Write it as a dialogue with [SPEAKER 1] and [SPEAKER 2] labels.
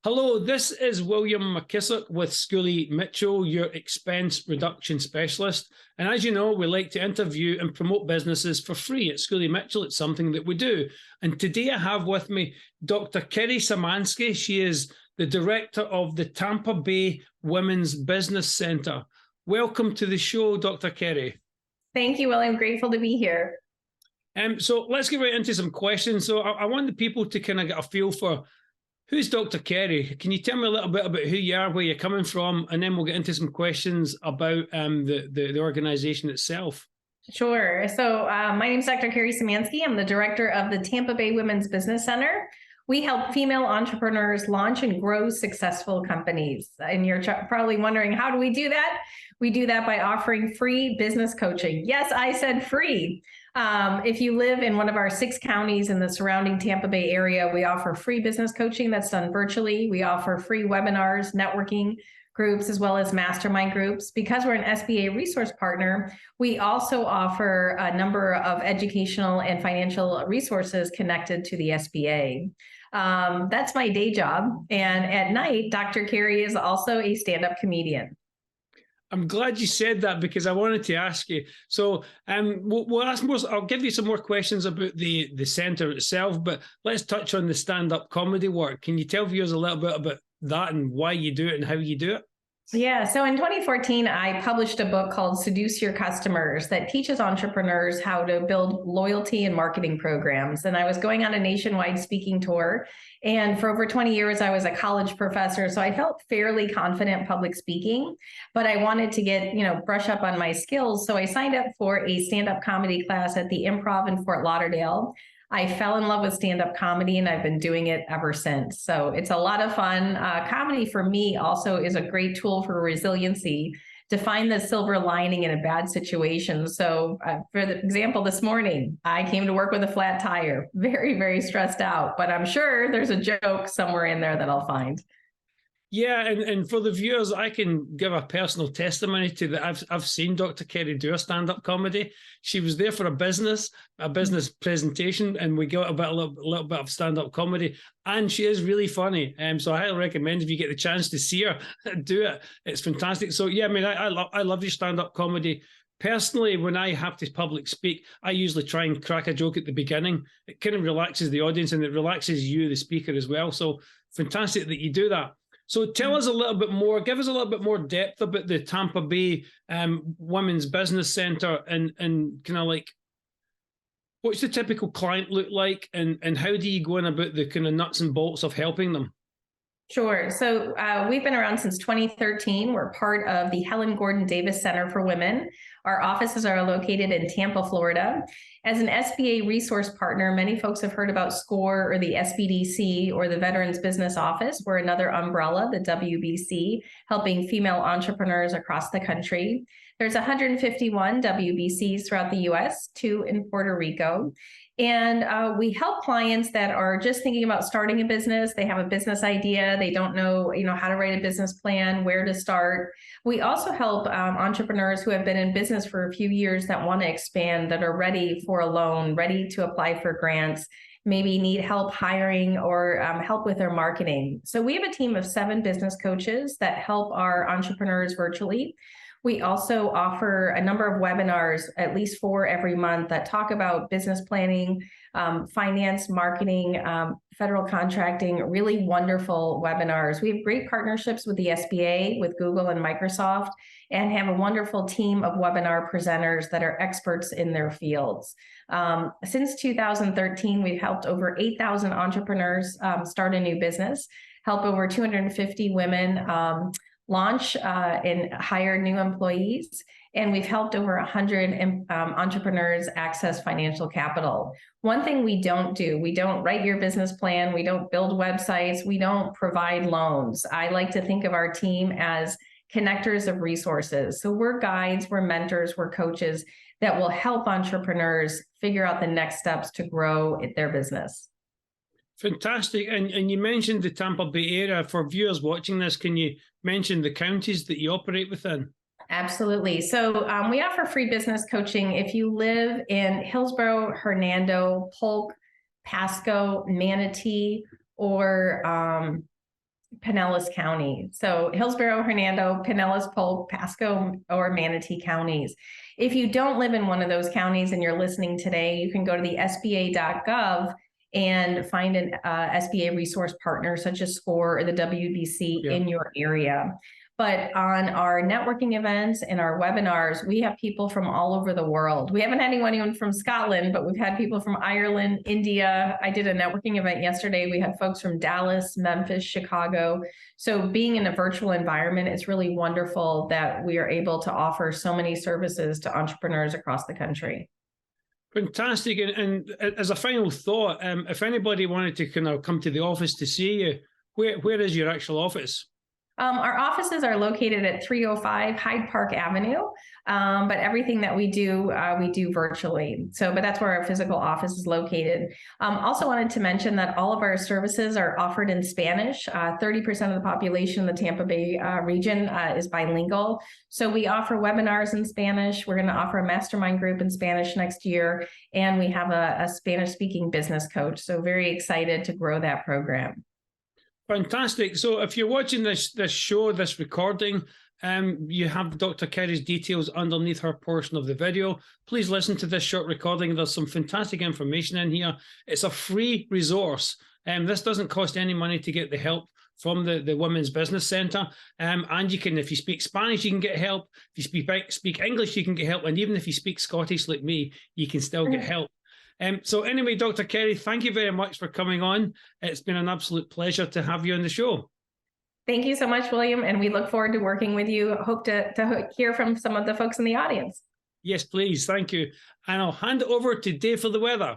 [SPEAKER 1] Hello, this is William McKissock with Schooley Mitchell, your expense reduction specialist. And as you know, we like to interview and promote businesses for free at Schooley Mitchell. It's something that we do. And today I have with me Dr. Kerry Szymanski. She is the director of the Tampa Bay Women's Business Center. Welcome to the show, Dr. Kerry.
[SPEAKER 2] Thank you, William. Grateful to be here.
[SPEAKER 1] So let's get right into some questions. So I want the people to kind of get a feel for who's Dr. Kerry. Can you tell me a little bit about who you are, where you're coming from, and then we'll get into some questions about the organization itself.
[SPEAKER 2] Sure. So my name is Dr. Kerry Szymanski. I'm the director of the Tampa Bay Women's Business Center. We help female entrepreneurs launch and grow successful companies. And you're probably wondering, how do we do that? We do that by offering free business coaching. Yes, I said free. If you live in one of our 6 counties in the surrounding Tampa Bay area, we offer free business coaching that's done virtually. We offer free webinars, networking groups, as well as mastermind groups. Because we're an SBA resource partner, we also offer a number of educational and financial resources connected to the SBA. That's my day job. And at night, Dr. Kerry is also a stand-up comedian.
[SPEAKER 1] I'm glad you said that because I wanted to ask you. So we'll ask more. I'll give you some more questions about the center itself, but let's touch on the stand-up comedy work. Can you tell viewers a little bit about that and why you do it and how you do it?
[SPEAKER 2] Yeah, so in 2014, I published a book called Seduce Your Customers that teaches entrepreneurs how to build loyalty and marketing programs. And I was going on a nationwide speaking tour. And for over 20 years, I was a college professor. So I felt fairly confident public speaking, but I wanted to get, brush up on my skills. So I signed up for a stand-up comedy class at the Improv in Fort Lauderdale. I fell in love with stand-up comedy, and I've been doing it ever since. So it's a lot of fun. Comedy for me also is a great tool for resiliency, to find the silver lining in a bad situation. So for example, this morning, I came to work with a flat tire, very, very stressed out, but I'm sure there's a joke somewhere in there that I'll find.
[SPEAKER 1] Yeah, and for the viewers, I can give a personal testimony to that. I've seen Dr. Kerry do a stand-up comedy. She was there for a business presentation, and we got a little bit of stand-up comedy, and she is really funny. So I highly recommend, if you get the chance to see her do it, it's fantastic. So yeah, I mean, I love your stand-up comedy. Personally, when I have to public speak, I usually try and crack a joke at the beginning. It kind of relaxes the audience, and it relaxes you, the speaker, as well. So fantastic that you do that. So tell us a little bit more, give us a little bit more depth about the Tampa Bay Women's Business Center, and kind of like, what's the typical client look like, and how do you go in about the kind of nuts and bolts of helping them?
[SPEAKER 2] Sure. So we've been around since 2013. We're part of the Helen Gordon Davis Center for Women. Our offices are located in Tampa, Florida. As an SBA resource partner, many folks have heard about SCORE or the SBDC or the Veterans Business Office. We're another umbrella, the WBC, helping female entrepreneurs across the country. There's 151 WBCs throughout the U.S., 2 in Puerto Rico. And we help clients that are just thinking about starting a business. They have a business idea. They don't know, how to write a business plan, where to start. We also help entrepreneurs who have been in business for a few years that want to expand, that are ready for a loan, ready to apply for grants, maybe need help hiring or help with their marketing. So we have a team of 7 business coaches that help our entrepreneurs virtually. We also offer a number of webinars, at least 4 every month, that talk about business planning, finance, marketing, federal contracting, really wonderful webinars. We have great partnerships with the SBA, with Google and Microsoft, and have a wonderful team of webinar presenters that are experts in their fields. Since 2013, we've helped over 8,000 entrepreneurs start a new business, help over 250 women launch and hire new employees. And we've helped over 100 entrepreneurs access financial capital. One thing we don't do, we don't write your business plan, we don't build websites, we don't provide loans. I like to think of our team as connectors of resources. So we're guides, we're mentors, we're coaches that will help entrepreneurs figure out the next steps to grow their business.
[SPEAKER 1] Fantastic. And you mentioned the Tampa Bay area. For viewers watching this, can you mention the counties that you operate within?
[SPEAKER 2] Absolutely. So we offer free business coaching. If you live in Hillsborough, Hernando, Polk, Pasco, Manatee, or Pinellas County. So Hillsborough, Hernando, Pinellas, Polk, Pasco, or Manatee counties. If you don't live in one of those counties and you're listening today, you can go to the SBA.gov and find an SBA resource partner such as SCORE or the WBC in your area. But on our networking events and our webinars, we have people from all over the world. We haven't had anyone even from Scotland, but we've had people from Ireland, India. I did a networking event yesterday. We had folks from Dallas, Memphis, Chicago. So being in a virtual environment, it's really wonderful that we are able to offer so many services to entrepreneurs across the country.
[SPEAKER 1] Fantastic. And as a final thought, if anybody wanted to kind of come to the office to see you, where is your actual office?
[SPEAKER 2] Our offices are located at 305 Hyde Park Avenue, but everything that we do virtually. But that's where our physical office is located. Also wanted to mention that all of our services are offered in Spanish. 30% of the population in the Tampa Bay region is bilingual. So we offer webinars in Spanish. We're going to offer a mastermind group in Spanish next year. And we have a Spanish-speaking business coach. So very excited to grow that program.
[SPEAKER 1] Fantastic. So if you're watching this show, this recording, you have Dr. Kerry's details underneath her portion of the video. Please listen to this short recording. There's some fantastic information in here. It's a free resource. This doesn't cost any money to get the help from the Women's Business Center. And you can, if you speak Spanish, you can get help. If you speak English, you can get help. And even if you speak Scottish like me, you can still get help. So anyway, Dr. Kerry, thank you very much for coming on. It's been an absolute pleasure to have you on the show.
[SPEAKER 2] Thank you so much, William. And we look forward to working with you. Hope to hear from some of the folks in the audience.
[SPEAKER 1] Yes, please. Thank you. And I'll hand it over to Dave for the weather.